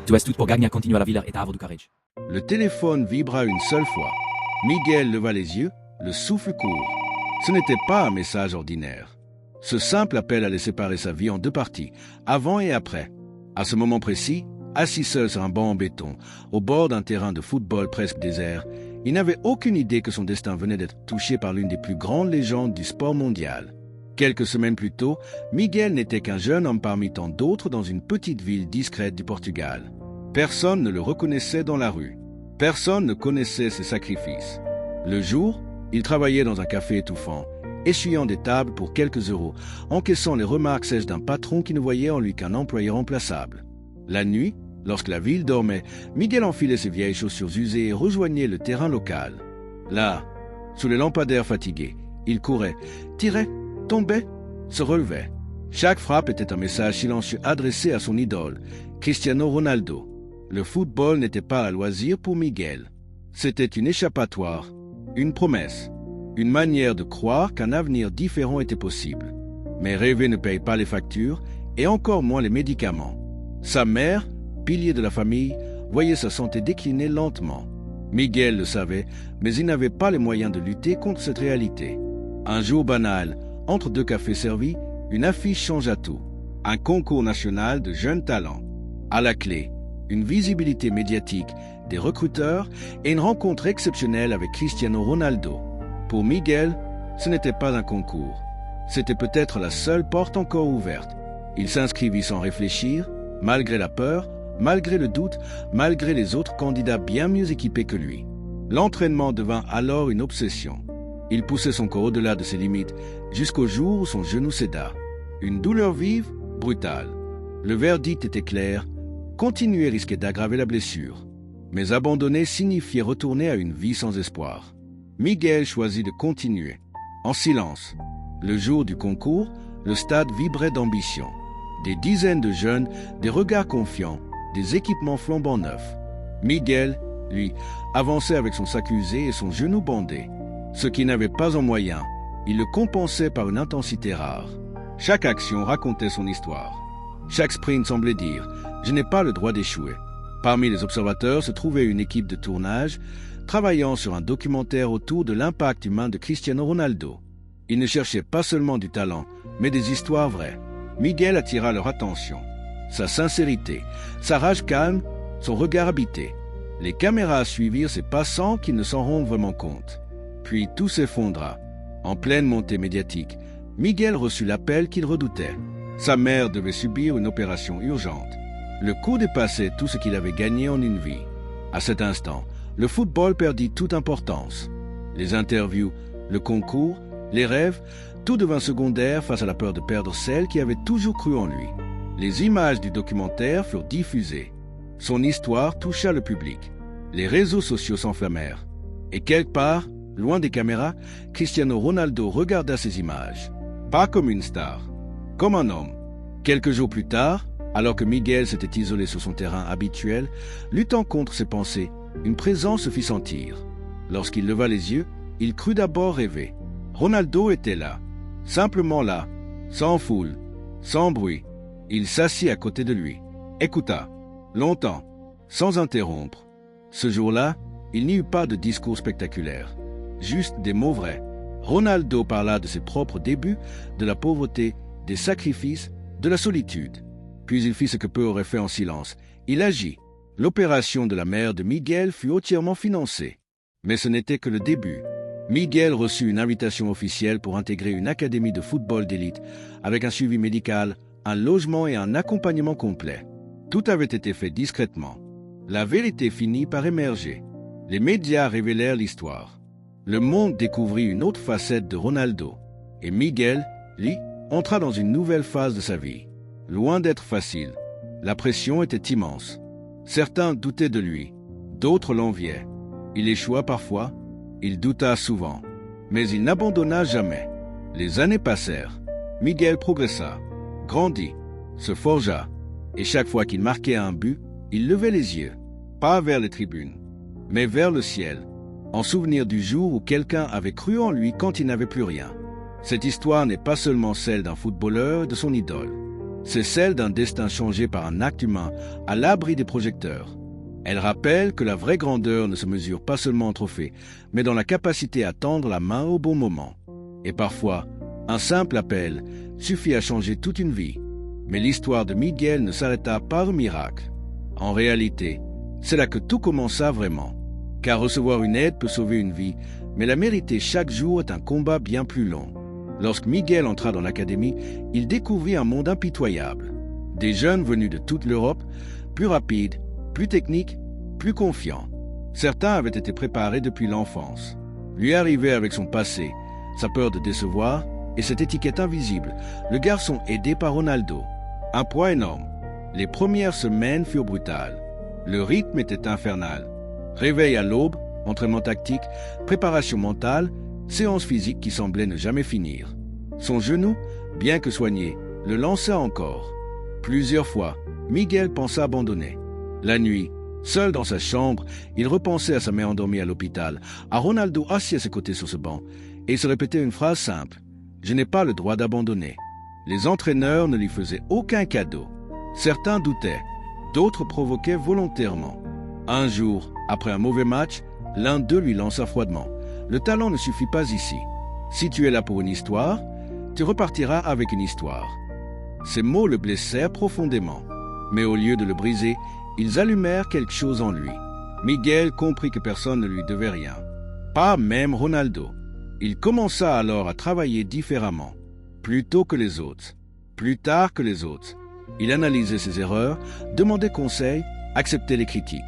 Tu és tout pour gagner continuer à la ville et avoir du courage. Le téléphone vibra une seule fois. Miguel leva les yeux, le souffle court. Ce n'était pas un message ordinaire. Ce simple appel allait séparer sa vie en deux parties, avant et après. À ce moment précis, assis seul sur un banc en béton, au bord d'un terrain de football presque désert, il n'avait aucune idée que son destin venait d'être touché par l'une des plus grandes légendes du sport mondial. Quelques semaines plus tôt, Miguel n'était qu'un jeune homme parmi tant d'autres dans une petite ville discrète du Portugal. Personne ne le reconnaissait dans la rue. Personne ne connaissait ses sacrifices. Le jour, il travaillait dans un café étouffant, essuyant des tables pour quelques euros, encaissant les remarques sèches d'un patron qui ne voyait en lui qu'un employé remplaçable. La nuit, lorsque la ville dormait, Miguel enfilait ses vieilles chaussures usées et rejoignait le terrain local. Là, sous les lampadaires fatigués, il courait, tirait, tombait, se relevait. Chaque frappe était un message silencieux adressé à son idole, Cristiano Ronaldo. Le football n'était pas un loisir pour Miguel. C'était une échappatoire, une promesse, une manière de croire qu'un avenir différent était possible. Mais rêver ne paye pas les factures, et encore moins les médicaments. Sa mère, pilier de la famille, voyait sa santé décliner lentement. Miguel le savait, mais il n'avait pas les moyens de lutter contre cette réalité. Un jour banal, entre deux cafés servis, une affiche changea tout. Un concours national de jeunes talents. À la clé, une visibilité médiatique, des recruteurs et une rencontre exceptionnelle avec Cristiano Ronaldo. Pour Miguel, ce n'était pas un concours. C'était peut-être la seule porte encore ouverte. Il s'inscrivit sans réfléchir, malgré la peur, malgré le doute, malgré les autres candidats bien mieux équipés que lui. L'entraînement devint alors une obsession. Il poussait son corps au-delà de ses limites, jusqu'au jour où son genou céda. Une douleur vive, brutale. Le verdict était clair, continuer risquait d'aggraver la blessure. Mais abandonner signifiait retourner à une vie sans espoir. Miguel choisit de continuer, en silence. Le jour du concours, le stade vibrait d'ambition. Des dizaines de jeunes, des regards confiants, des équipements flambant neufs. Miguel, lui, avançait avec son sac usé et son genou bandé. Ce qui n'avait pas en moyen, il le compensait par une intensité rare. Chaque action racontait son histoire. Chaque sprint semblait dire « Je n'ai pas le droit d'échouer ». Parmi les observateurs se trouvait une équipe de tournage travaillant sur un documentaire autour de l'impact humain de Cristiano Ronaldo. Ils ne cherchaient pas seulement du talent, mais des histoires vraies. Miguel attira leur attention. Sa sincérité, sa rage calme, son regard habité. Les caméras suivirent ces passants qui ne s'en rendent vraiment compte. Puis tout s'effondra. En pleine montée médiatique, Miguel reçut l'appel qu'il redoutait. Sa mère devait subir une opération urgente. Le coup dépassait tout ce qu'il avait gagné en une vie. À cet instant, le football perdit toute importance. Les interviews, le concours, les rêves, tout devint secondaire face à la peur de perdre celle qui avait toujours cru en lui. Les images du documentaire furent diffusées. Son histoire toucha le public. Les réseaux sociaux s'enflammèrent. Et quelque part, loin des caméras, Cristiano Ronaldo regarda ces images. Pas comme une star, comme un homme. Quelques jours plus tard, alors que Miguel s'était isolé sur son terrain habituel, luttant contre ses pensées, une présence se fit sentir. Lorsqu'il leva les yeux, il crut d'abord rêver. Ronaldo était là, simplement là, sans foule, sans bruit. Il s'assit à côté de lui, écouta, longtemps, sans interrompre. Ce jour-là, il n'y eut pas de discours spectaculaire, juste des mots vrais. Ronaldo parla de ses propres débuts, de la pauvreté, des sacrifices, de la solitude. Puis il fit ce que peu auraient fait en silence. Il agit. L'opération de la mère de Miguel fut entièrement financée. Mais ce n'était que le début. Miguel reçut une invitation officielle pour intégrer une académie de football d'élite, avec un suivi médical, un logement et un accompagnement complet. Tout avait été fait discrètement. La vérité finit par émerger. Les médias révélèrent l'histoire. Le monde découvrit une autre facette de Ronaldo. Et Miguel, lui, entra dans une nouvelle phase de sa vie. Loin d'être facile, la pression était immense. Certains doutaient de lui, d'autres l'enviaient. Il échoua parfois, il douta souvent, mais il n'abandonna jamais. Les années passèrent. Miguel progressa, grandit, se forgea, et chaque fois qu'il marquait un but, il levait les yeux, pas vers les tribunes, mais vers le ciel, en souvenir du jour où quelqu'un avait cru en lui quand il n'avait plus rien. Cette histoire n'est pas seulement celle d'un footballeur et de son idole. C'est celle d'un destin changé par un acte humain à l'abri des projecteurs. Elle rappelle que la vraie grandeur ne se mesure pas seulement en trophée, mais dans la capacité à tendre la main au bon moment. Et parfois, un simple appel suffit à changer toute une vie. Mais l'histoire de Miguel ne s'arrêta pas au miracle. En réalité, c'est là que tout commença vraiment. Car recevoir une aide peut sauver une vie, mais la mériter chaque jour est un combat bien plus long. Lorsque Miguel entra dans l'académie, il découvrit un monde impitoyable. Des jeunes venus de toute l'Europe, plus rapides, plus techniques, plus confiants. Certains avaient été préparés depuis l'enfance. Lui arrivait avec son passé, sa peur de décevoir et cette étiquette invisible, le garçon aidé par Ronaldo. Un poids énorme. Les premières semaines furent brutales. Le rythme était infernal. Réveil à l'aube, entraînement tactique, préparation mentale, séance physique qui semblait ne jamais finir. Son genou, bien que soigné, le lança encore. Plusieurs fois, Miguel pensa abandonner. La nuit, seul dans sa chambre, il repensait à sa mère endormie à l'hôpital, à Ronaldo assis à ses côtés sur ce banc, et il se répétait une phrase simple. « Je n'ai pas le droit d'abandonner ». Les entraîneurs ne lui faisaient aucun cadeau. Certains doutaient, d'autres provoquaient volontairement. Un jour, après un mauvais match, l'un d'eux lui lança froidement. « Le talent ne suffit pas ici. Si tu es là pour une histoire, tu repartiras avec une histoire. » Ces mots le blessèrent profondément. Mais au lieu de le briser, ils allumèrent quelque chose en lui. Miguel comprit que personne ne lui devait rien. Pas même Ronaldo. Il commença alors à travailler différemment. Plus tôt que les autres. Plus tard que les autres. Il analysait ses erreurs, demandait conseil, acceptait les critiques.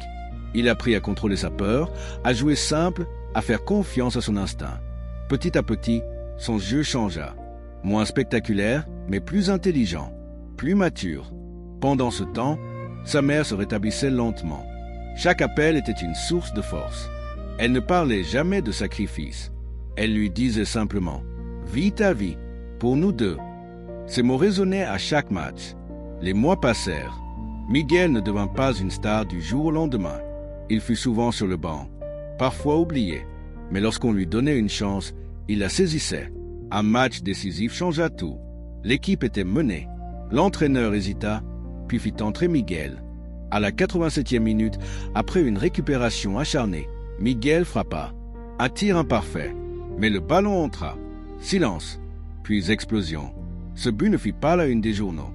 Il apprit à contrôler sa peur, à jouer simple, à faire confiance à son instinct. Petit à petit, son jeu changea. Moins spectaculaire, mais plus intelligent, plus mature. Pendant ce temps, sa mère se rétablissait lentement. Chaque appel était une source de force. Elle ne parlait jamais de sacrifice. Elle lui disait simplement « Vis ta vie, pour nous deux ». Ces mots résonnaient à chaque match. Les mois passèrent. Miguel ne devint pas une star du jour au lendemain. Il fut souvent sur le banc, parfois oublié. Mais lorsqu'on lui donnait une chance, il la saisissait. Un match décisif changea tout. L'équipe était menée. L'entraîneur hésita, puis fit entrer Miguel. À la 87e minute, après une récupération acharnée, Miguel frappa. Un tir imparfait, mais le ballon entra. Silence, puis explosion. Ce but ne fit pas la une des journaux.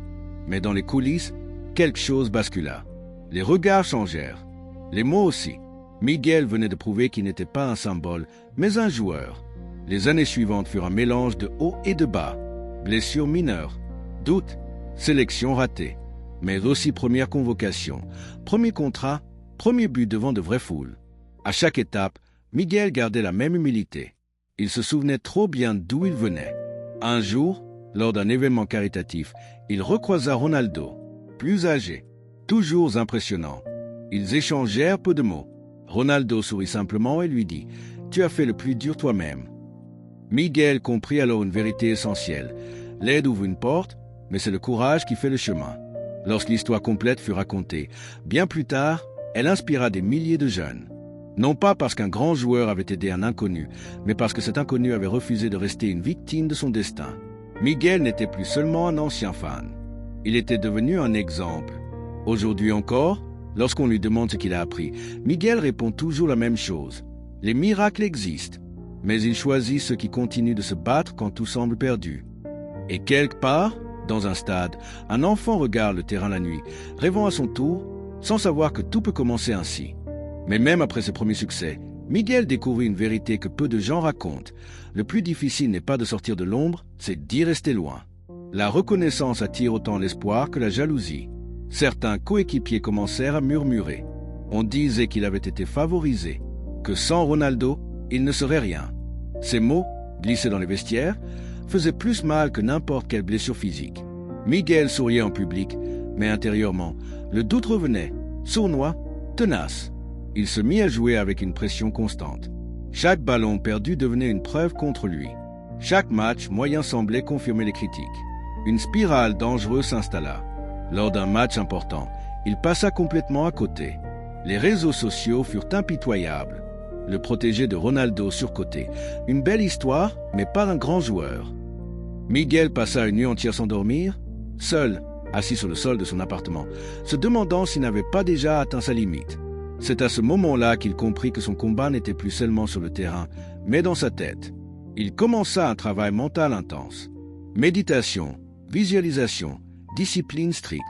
Mais dans les coulisses, quelque chose bascula. Les regards changèrent. Les mots aussi. Miguel venait de prouver qu'il n'était pas un symbole, mais un joueur. Les années suivantes furent un mélange de haut et de bas. Blessures mineures, doutes, sélection ratée. Mais aussi première convocation, premier contrat, premier but devant de vraies foules. À chaque étape, Miguel gardait la même humilité. Il se souvenait trop bien d'où il venait. Un jour, lors d'un événement caritatif, il recroisa Ronaldo, plus âgé, toujours impressionnant. Ils échangèrent peu de mots. Ronaldo sourit simplement et lui dit « Tu as fait le plus dur toi-même ». Miguel comprit alors une vérité essentielle. L'aide ouvre une porte, mais c'est le courage qui fait le chemin. Lorsque l'histoire complète fut racontée, bien plus tard, elle inspira des milliers de jeunes. Non pas parce qu'un grand joueur avait aidé un inconnu, mais parce que cet inconnu avait refusé de rester une victime de son destin. Miguel n'était plus seulement un ancien fan. Il était devenu un exemple. Aujourd'hui encore, lorsqu'on lui demande ce qu'il a appris, Miguel répond toujours la même chose. Les miracles existent, mais il choisit ceux qui continuent de se battre quand tout semble perdu. Et quelque part, dans un stade, un enfant regarde le terrain la nuit, rêvant à son tour, sans savoir que tout peut commencer ainsi. Mais même après ses premiers succès, Miguel découvrit une vérité que peu de gens racontent. Le plus difficile n'est pas de sortir de l'ombre, c'est d'y rester loin. La reconnaissance attire autant l'espoir que la jalousie. Certains coéquipiers commencèrent à murmurer. On disait qu'il avait été favorisé, que sans Ronaldo, il ne serait rien. Ces mots, glissés dans les vestiaires, faisaient plus mal que n'importe quelle blessure physique. Miguel souriait en public, mais intérieurement, le doute revenait, sournois, tenace. Il se mit à jouer avec une pression constante. Chaque ballon perdu devenait une preuve contre lui. Chaque match moyen semblait confirmer les critiques. Une spirale dangereuse s'installa. Lors d'un match important, il passa complètement à côté. Les réseaux sociaux furent impitoyables. Le protégé de Ronaldo surcoté. Une belle histoire, mais pas un grand joueur. Miguel passa une nuit entière sans dormir, seul, assis sur le sol de son appartement, se demandant s'il n'avait pas déjà atteint sa limite. C'est à ce moment-là qu'il comprit que son combat n'était plus seulement sur le terrain, mais dans sa tête. Il commença un travail mental intense. Méditation, visualisation, discipline stricte.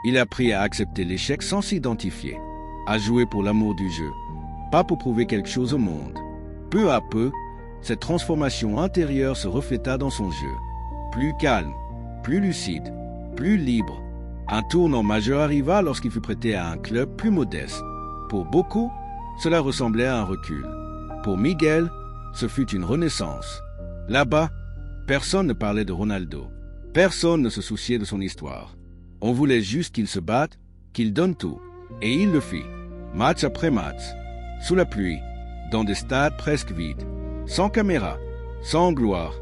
Il apprit à accepter l'échec sans s'identifier, à jouer pour l'amour du jeu, pas pour prouver quelque chose au monde. Peu à peu, cette transformation intérieure se refléta dans son jeu. Plus calme, plus lucide, plus libre. Un tournant majeur arriva lorsqu'il fut prêté à un club plus modeste. Pour beaucoup, cela ressemblait à un recul. Pour Miguel, ce fut une renaissance. Là-bas, personne ne parlait de Ronaldo. Personne ne se souciait de son histoire. On voulait juste qu'il se batte, qu'il donne tout. Et il le fit, match après match, sous la pluie, dans des stades presque vides, sans caméra, sans gloire,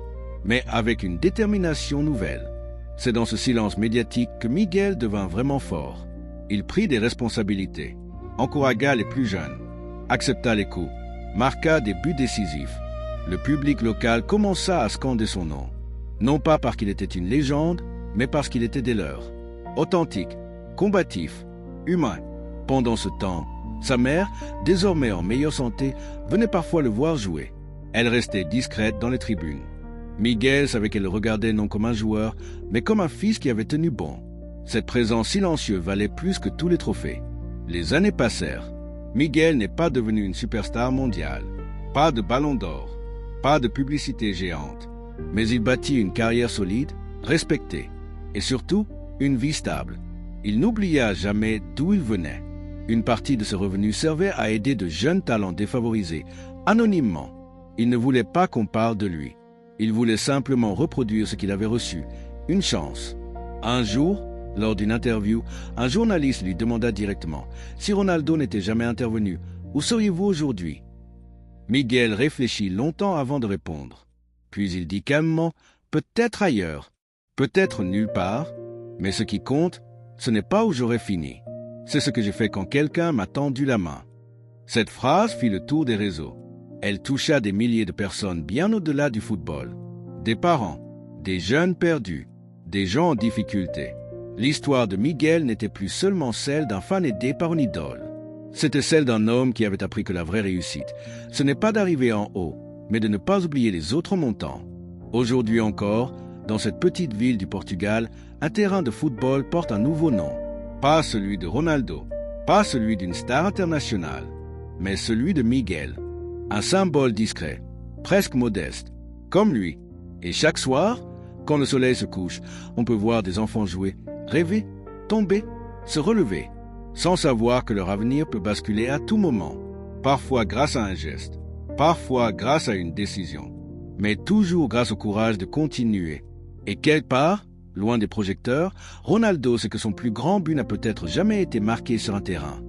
mais avec une détermination nouvelle. C'est dans ce silence médiatique que Miguel devint vraiment fort. Il prit des responsabilités, encouragea les plus jeunes, accepta les coups, marqua des buts décisifs. Le public local commença à scander son nom, non pas parce qu'il était une légende, mais parce qu'il était des leurs. Authentique, combatif, humain. Pendant ce temps, sa mère, désormais en meilleure santé, venait parfois le voir jouer. Elle restait discrète dans les tribunes. Miguel savait qu'elle le regardait non comme un joueur, mais comme un fils qui avait tenu bon. Cette présence silencieuse valait plus que tous les trophées. Les années passèrent. Miguel n'est pas devenu une superstar mondiale. Pas de ballon d'or. Pas de publicité géante. Mais il bâtit une carrière solide, respectée. Et surtout, une vie stable. Il n'oublia jamais d'où il venait. Une partie de ses revenus servait à aider de jeunes talents défavorisés, anonymement. Il ne voulait pas qu'on parle de lui. Il voulait simplement reproduire ce qu'il avait reçu, une chance. Un jour, lors d'une interview, un journaliste lui demanda directement si Ronaldo n'était jamais intervenu. Où seriez-vous aujourd'hui? Miguel réfléchit longtemps avant de répondre. Puis il dit calmement, peut-être ailleurs, peut-être nulle part, mais ce qui compte, ce n'est pas où j'aurai fini. C'est ce que j'ai fait quand quelqu'un m'a tendu la main. Cette phrase fit le tour des réseaux. Elle toucha des milliers de personnes bien au-delà du football. Des parents, des jeunes perdus, des gens en difficulté. L'histoire de Miguel n'était plus seulement celle d'un fan aidé par une idole. C'était celle d'un homme qui avait appris que la vraie réussite, ce n'est pas d'arriver en haut, mais de ne pas oublier les autres montants. Aujourd'hui encore, dans cette petite ville du Portugal, un terrain de football porte un nouveau nom. Pas celui de Ronaldo, pas celui d'une star internationale, mais celui de Miguel. Un symbole discret, presque modeste, comme lui. Et chaque soir, quand le soleil se couche, on peut voir des enfants jouer, rêver, tomber, se relever, sans savoir que leur avenir peut basculer à tout moment, parfois grâce à un geste, parfois grâce à une décision, mais toujours grâce au courage de continuer. Et quelque part, loin des projecteurs, Ronaldo sait que son plus grand but n'a peut-être jamais été marqué sur un terrain.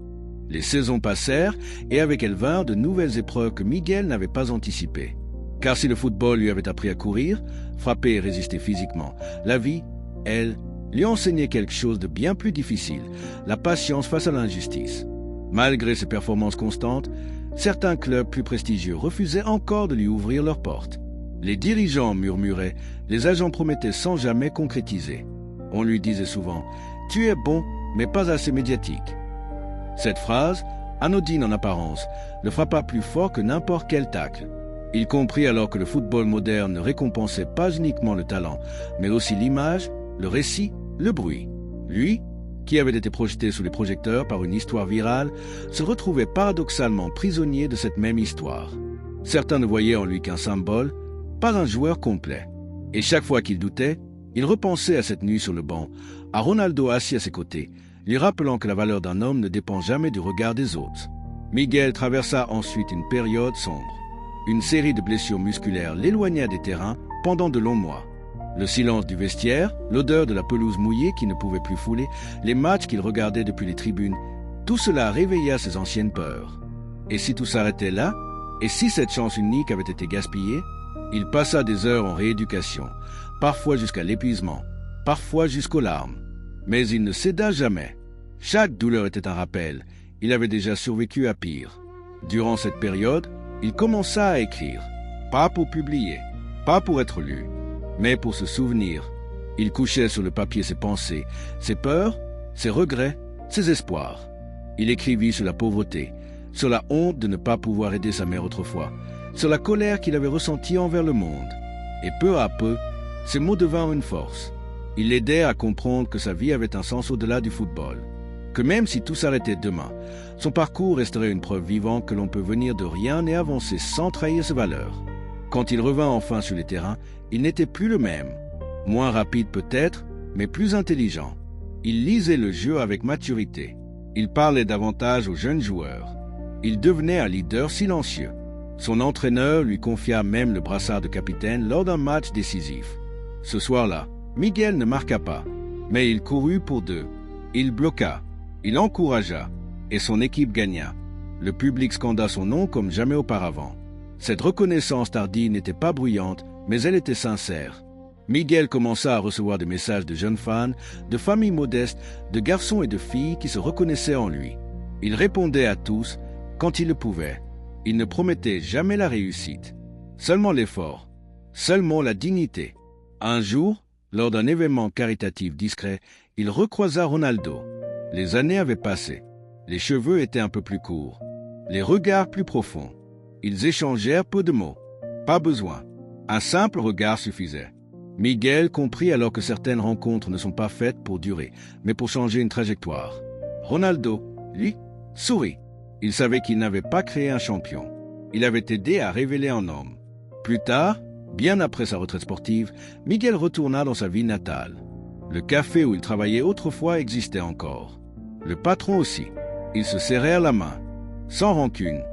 Les saisons passèrent et avec elles vinrent de nouvelles épreuves que Miguel n'avait pas anticipées. Car si le football lui avait appris à courir, frapper et résister physiquement, la vie, elle, lui enseignait quelque chose de bien plus difficile, la patience face à l'injustice. Malgré ses performances constantes, certains clubs plus prestigieux refusaient encore de lui ouvrir leurs portes. Les dirigeants murmuraient, les agents promettaient sans jamais concrétiser. On lui disait souvent « Tu es bon, mais pas assez médiatique ». Cette phrase, anodine en apparence, le frappa plus fort que n'importe quel tacle. Il comprit alors que le football moderne ne récompensait pas uniquement le talent, mais aussi l'image, le récit, le bruit. Lui, qui avait été projeté sous les projecteurs par une histoire virale, se retrouvait paradoxalement prisonnier de cette même histoire. Certains ne voyaient en lui qu'un symbole, pas un joueur complet. Et chaque fois qu'il doutait, il repensait à cette nuit sur le banc, à Ronaldo assis à ses côtés, lui rappelant que la valeur d'un homme ne dépend jamais du regard des autres. Miguel traversa ensuite une période sombre. Une série de blessures musculaires l'éloigna des terrains pendant de longs mois. Le silence du vestiaire, l'odeur de la pelouse mouillée qui ne pouvait plus fouler, les matchs qu'il regardait depuis les tribunes, tout cela réveilla ses anciennes peurs. Et si tout s'arrêtait là? Et si cette chance unique avait été gaspillée? Il passa des heures en rééducation, parfois jusqu'à l'épuisement, parfois jusqu'aux larmes. Mais il ne céda jamais. Chaque douleur était un rappel. Il avait déjà survécu à pire. Durant cette période, il commença à écrire. Pas pour publier, pas pour être lu, mais pour se souvenir. Il couchait sur le papier ses pensées, ses peurs, ses regrets, ses espoirs. Il écrivit sur la pauvreté, sur la honte de ne pas pouvoir aider sa mère autrefois, sur la colère qu'il avait ressentie envers le monde. Et peu à peu, ces mots devinrent une force. Il l'aidait à comprendre que sa vie avait un sens au-delà du football, que même si tout s'arrêtait demain, son parcours resterait une preuve vivante que l'on peut venir de rien et avancer sans trahir ses valeurs. Quand il revint enfin sur les terrains, il n'était plus le même. Moins rapide peut-être, mais plus intelligent. Il lisait le jeu avec maturité. Il parlait davantage aux jeunes joueurs. Il devenait un leader silencieux. Son entraîneur lui confia même le brassard de capitaine lors d'un match décisif. Ce soir-là, Miguel ne marqua pas, mais il courut pour deux. Il bloqua, il encouragea, et son équipe gagna. Le public scanda son nom comme jamais auparavant. Cette reconnaissance tardive n'était pas bruyante, mais elle était sincère. Miguel commença à recevoir des messages de jeunes fans, de familles modestes, de garçons et de filles qui se reconnaissaient en lui. Il répondait à tous quand il le pouvait. Il ne promettait jamais la réussite, seulement l'effort, seulement la dignité. Un jour, lors d'un événement caritatif discret, il recroisa Ronaldo. Les années avaient passé. Les cheveux étaient un peu plus courts, les regards plus profonds. Ils échangèrent peu de mots. Pas besoin. Un simple regard suffisait. Miguel comprit alors que certaines rencontres ne sont pas faites pour durer, mais pour changer une trajectoire. Ronaldo, lui, sourit. Il savait qu'il n'avait pas créé un champion. Il avait aidé à révéler un homme. Plus tard, bien après sa retraite sportive, Miguel retourna dans sa ville natale. Le café où il travaillait autrefois existait encore. Le patron aussi. Ils se serrèrent la main. Sans rancune,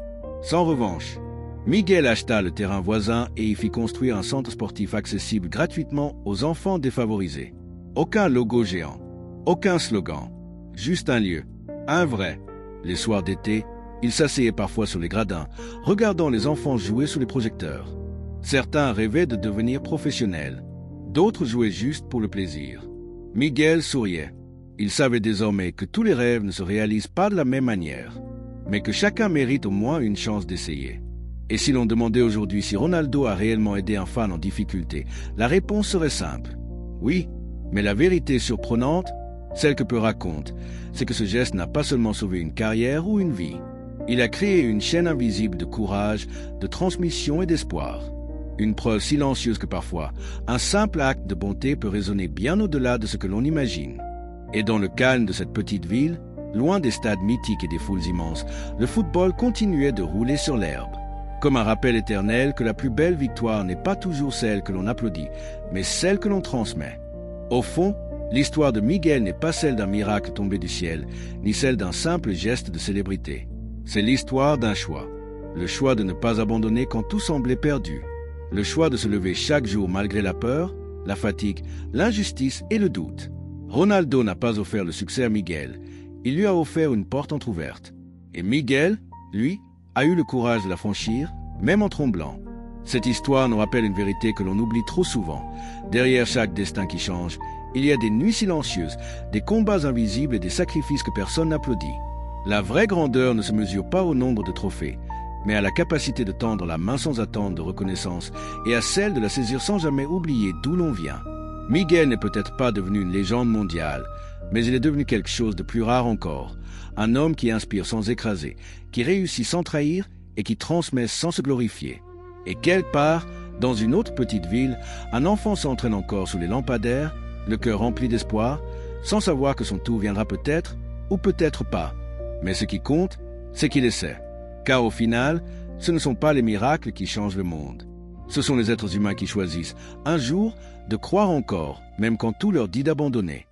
sans revanche. Miguel acheta le terrain voisin et y fit construire un centre sportif accessible gratuitement aux enfants défavorisés. Aucun logo géant, aucun slogan, juste un lieu, un vrai. Les soirs d'été, il s'asseyait parfois sur les gradins, regardant les enfants jouer sous les projecteurs. Certains rêvaient de devenir professionnels, d'autres jouaient juste pour le plaisir. Miguel souriait. Il savait désormais que tous les rêves ne se réalisent pas de la même manière, mais que chacun mérite au moins une chance d'essayer. Et si l'on demandait aujourd'hui si Ronaldo a réellement aidé un fan en difficulté, la réponse serait simple. Oui, mais la vérité surprenante, celle que peu racontent, c'est que ce geste n'a pas seulement sauvé une carrière ou une vie. Il a créé une chaîne invisible de courage, de transmission et d'espoir. Une preuve silencieuse que parfois, un simple acte de bonté peut résonner bien au-delà de ce que l'on imagine. Et dans le calme de cette petite ville, loin des stades mythiques et des foules immenses, le football continuait de rouler sur l'herbe. Comme un rappel éternel que la plus belle victoire n'est pas toujours celle que l'on applaudit, mais celle que l'on transmet. Au fond, l'histoire de Miguel n'est pas celle d'un miracle tombé du ciel, ni celle d'un simple geste de célébrité. C'est l'histoire d'un choix. Le choix de ne pas abandonner quand tout semblait perdu. Le choix de se lever chaque jour malgré la peur, la fatigue, l'injustice et le doute. Ronaldo n'a pas offert le succès à Miguel. Il lui a offert une porte entr'ouverte. Et Miguel, lui, a eu le courage de la franchir, même en tremblant. Cette histoire nous rappelle une vérité que l'on oublie trop souvent. Derrière chaque destin qui change, il y a des nuits silencieuses, des combats invisibles et des sacrifices que personne n'applaudit. La vraie grandeur ne se mesure pas au nombre de trophées, mais à la capacité de tendre la main sans attendre de reconnaissance et à celle de la saisir sans jamais oublier d'où l'on vient. Miguel n'est peut-être pas devenu une légende mondiale, mais il est devenu quelque chose de plus rare encore. Un homme qui inspire sans écraser, qui réussit sans trahir et qui transmet sans se glorifier. Et quelque part, dans une autre petite ville, un enfant s'entraîne encore sous les lampadaires, le cœur rempli d'espoir, sans savoir que son tour viendra peut-être ou peut-être pas. Mais ce qui compte, c'est qu'il essaie. Car au final, ce ne sont pas les miracles qui changent le monde. Ce sont les êtres humains qui choisissent, un jour, de croire encore, même quand tout leur dit d'abandonner.